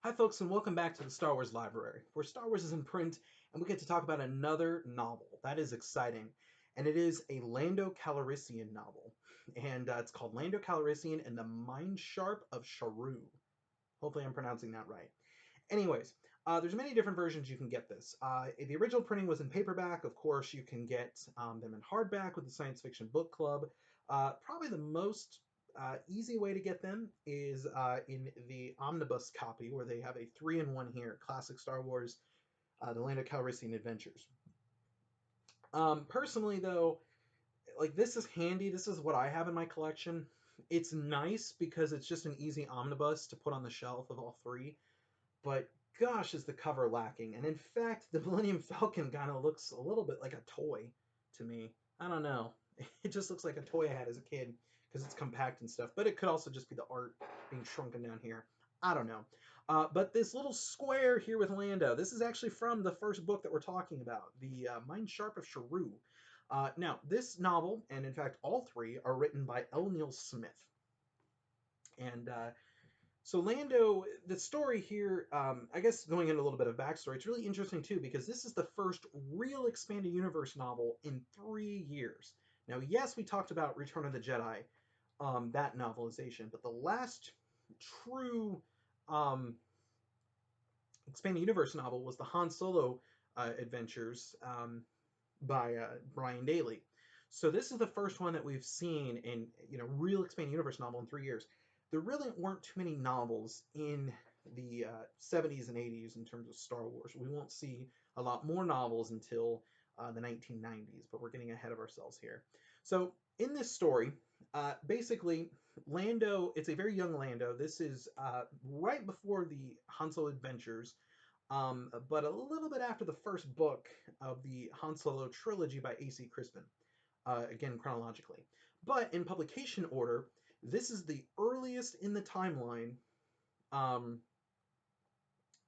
Hi, folks, and welcome back to the Star Wars Library, where Star Wars is in print and we get to talk about another novel. That is exciting. And it is a Lando Calrissian novel. And it's called Lando Calrissian and the Mindsharp of Sharu. Hopefully, I'm pronouncing that right. Anyways, there's many different versions you can get this. The original printing was in paperback. Of course, you can get them in hardback with the Science Fiction Book Club. Probably the most easy way to get them is in the omnibus copy, where they have a three-in-one here: classic Star Wars, the Lando Calrissian Adventures. Personally, though, like this is handy. This is what I have in my collection. It's nice because it's just an easy omnibus to put on the shelf of all three, but gosh, is the cover lacking. And in fact, the Millennium Falcon kind of looks a little bit like a toy to me. I don't know. It just looks like a toy I had as a kid because it's compact and stuff. But it could also just be the art being shrunken down here. I don't know. But this little square here with Lando, this is actually from the first book that we're talking about, the Mindsharp of Sharu. Now, this novel, and in fact all three, are written by L. Neil Smith. And so Lando, the story here, I guess going into a little bit of backstory, it's really interesting too because this is the first real expanded universe novel in 3 years. Now, yes, we talked about Return of the Jedi, that novelization, but the last true um, expanded universe novel was the Han Solo adventures by Brian Daley. So this is the first one that we've seen in real expanded universe novel in 3 years. There really weren't too many novels in the 70s and 80s in terms of Star Wars. We won't see a lot more novels until the 1990s, but we're getting ahead of ourselves here. So in this story, basically, Lando, it's a very young Lando. This is right before the Han Solo adventures, but a little bit after the first book of the Han Solo trilogy by A.C. Crispin, again chronologically. But in publication order, this is the earliest in the timeline um,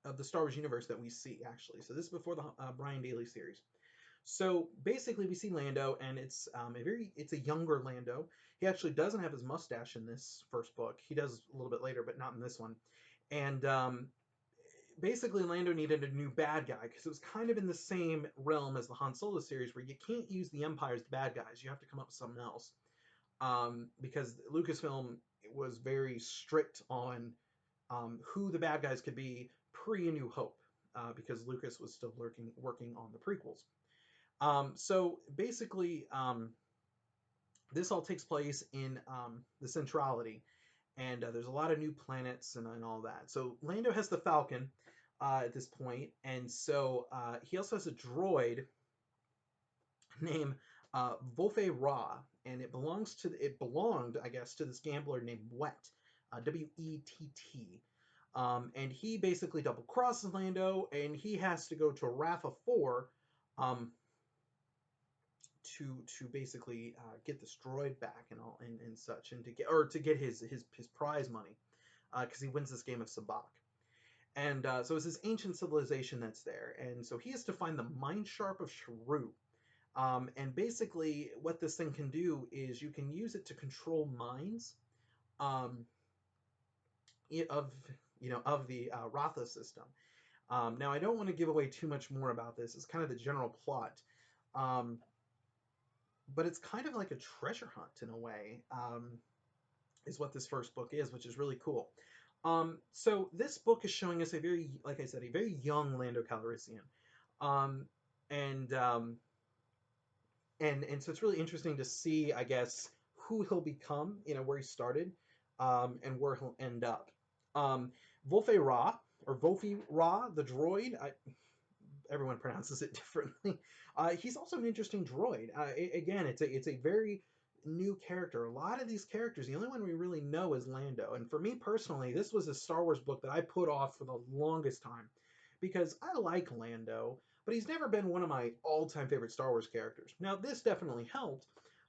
of the Star Wars universe that we see, actually. So this is before the Brian Daley series. So basically, we see Lando, and it's a younger Lando. He actually doesn't have his mustache in this first book. He does a little bit later, but not in this one. And basically Lando needed a new bad guy because it was kind of in the same realm as the Han Solo series where you can't use the Empire as the bad guys. You have to come up with something else. Because Lucasfilm was very strict on who the bad guys could be pre A New Hope, because Lucas was still working on the prequels. So basically, this all takes place in the Centrality, and there's a lot of new planets and all that. So Lando has the Falcon at this point, and so he also has a droid named Volfe Ra, and it belonged, I guess, to this gambler named Wett, Wett. And he basically double crosses Lando, and he has to go to Rafa 4 um, to basically get this droid back and all and such, and to get his prize money because he wins this game of Sabacc. And so it's this ancient civilization that's there, and so he has to find the mind sharp of Sharu. And basically, what this thing can do is you can use it to control minds um, of the Ratha system. Now, I don't want to give away too much more about this. It's kind of the general plot. Um, but it's kind of like a treasure hunt in a way, is what this first book is, which is really cool. So this book is showing us like I said, a very young Lando Calrissian, um, and so it's really interesting to see, I guess, who he'll become, where he started, and where he'll end up. Volfe Ra, or Volfe Ra, the droid, everyone pronounces it differently. He's also an interesting droid. Again, it's a very new character. A lot of these characters, the only one we really know is Lando. And for me personally, this was a Star Wars book that I put off for the longest time because I like Lando, but he's never been one of my all-time favorite Star Wars characters. Now, this definitely helped,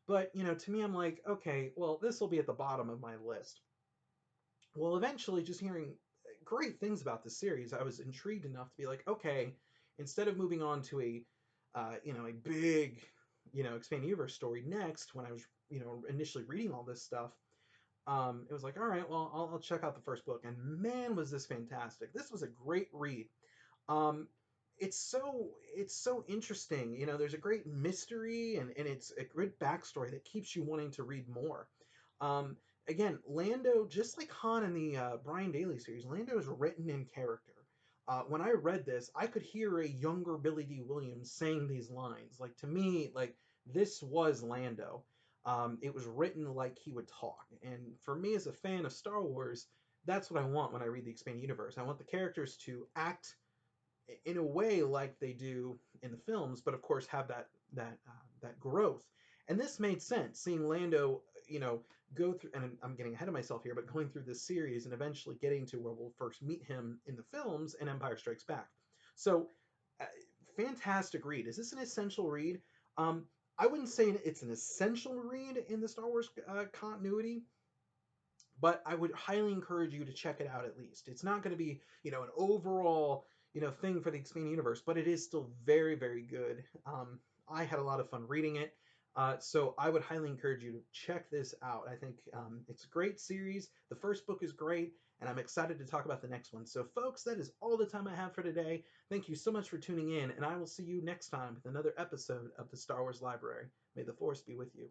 but to me, I'm like, okay, well, this will be at the bottom of my list. Well, eventually, just hearing great things about this series, I was intrigued enough to be like, okay, instead of moving on to a big, expanding universe story next, when I was, initially reading all this stuff, It was like, all right, well, I'll check out the first book, and man, was this fantastic! This was a great read. Um, it's so interesting. You know, there's a great mystery, and it's a good backstory that keeps you wanting to read more. Um, Again, Lando, just like Han in the Brian Daly series, Lando is written in character. When I read this, I could hear a younger Billy D. Williams saying these lines. Like, to me, like, this was Lando. It was written like he would talk, and for me as a fan of Star Wars, that's what I want when I read the expanded universe. I want the characters to act in a way like they do in the films, but of course have that growth. And this made sense, seeing Lando, go through. And I'm getting ahead of myself here, but going through this series and eventually getting to where we'll first meet him in the films in Empire Strikes Back. So, uh, fantastic read. Is this an essential read? Um, I wouldn't say it's an essential read in the Star Wars continuity, but I would highly encourage you to check it out at least. It's not going to be, an overall, thing for the expanded universe, but it is still very, very good. I had a lot of fun reading it. So I would highly encourage you to check this out. I think it's a great series. The first book is great, and I'm excited to talk about the next one. So, folks, that is all the time I have for today. Thank you so much for tuning in, and I will see you next time with another episode of the Star Wars Library. May the Force be with you.